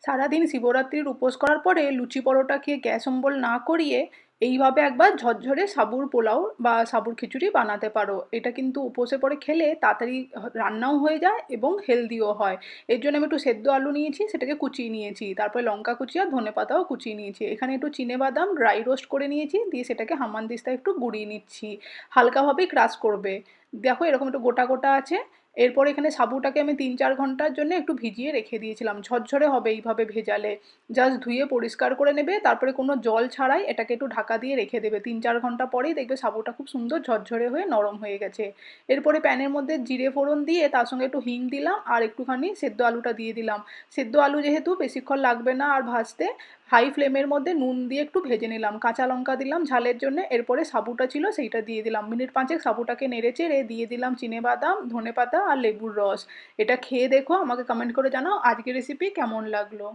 সারাদিন শিবরাত্রির উপোস করার পরে লুচি পরোটা খেয়ে গ্যাস অম্বল না করিয়ে এইভাবে একবার ঝরঝরে সাবুর পোলাও বা সাবুর খিচুড়ি বানাতে পারো। এটা কিন্তু উপোসে পরে খেলে তাড়াতাড়ি রান্নাও হয়ে যায় এবং হেলদিও হয়। এর জন্য আমি একটু সেদ্ধ আলু নিয়েছি, সেটাকে কুচিয়ে নিয়েছি, তারপরে লঙ্কা কুচি আর ধনেপাতাও কুচিয়ে নিয়েছি, এখানে একটু চিনেবাদাম ড্রাই রোস্ট করে নিয়েছি, দিয়ে সেটাকে হামানদিস্তায় একটু গুঁড়িয়ে নিচ্ছি, হালকাভাবেই ক্রাশ করবে। দেখো এরকম একটু গোটা গোটা আছে। এরপর এখানে সাবুটাকে আমি 3-4 ঘন্টার জন্য একটু ভিজিয়ে রেখে দিয়েছিলাম, ঝরঝরে হবে এইভাবে ভেজালে। জাস্ট ধুয়ে পরিষ্কার করে নেবে, তারপরে কোনো জল ছাড়াই এটাকে একটু ঢাকা দিয়ে রেখে দেবে, 3-4 ঘন্টা পরেই দেখবে সাবুটা খুব সুন্দর ঝরঝরে হয়ে নরম হয়ে গেছে। এরপরে প্যানের মধ্যে জিরে ফোড়ন দিয়ে তার সঙ্গে একটু হিং দিলাম আর একটুখানি সেদ্ধ আলুটা দিয়ে দিলাম। সেদ্ধ আলু যেহেতু বেশিক্ষণ লাগবে না আর ভাজতে, হাই ফ্লেমের মধ্যে নুন দিয়ে একটু ভেজে নিলাম, কাঁচা লঙ্কা দিলাম ঝালের জন্য, এরপরে সাবুটা ছিল সেইটা দিয়ে দিলাম, মিনিট পাঁচেক সাবুটাকে নেড়ে চেড়ে দিয়ে দিলাম চিনেবাদাম, ধনেপাতা আর লেবুর রস। এটা খেয়ে দেখো, আমাকে কমেন্ট করে জানাও আজকের রেসিপি কেমন লাগলো।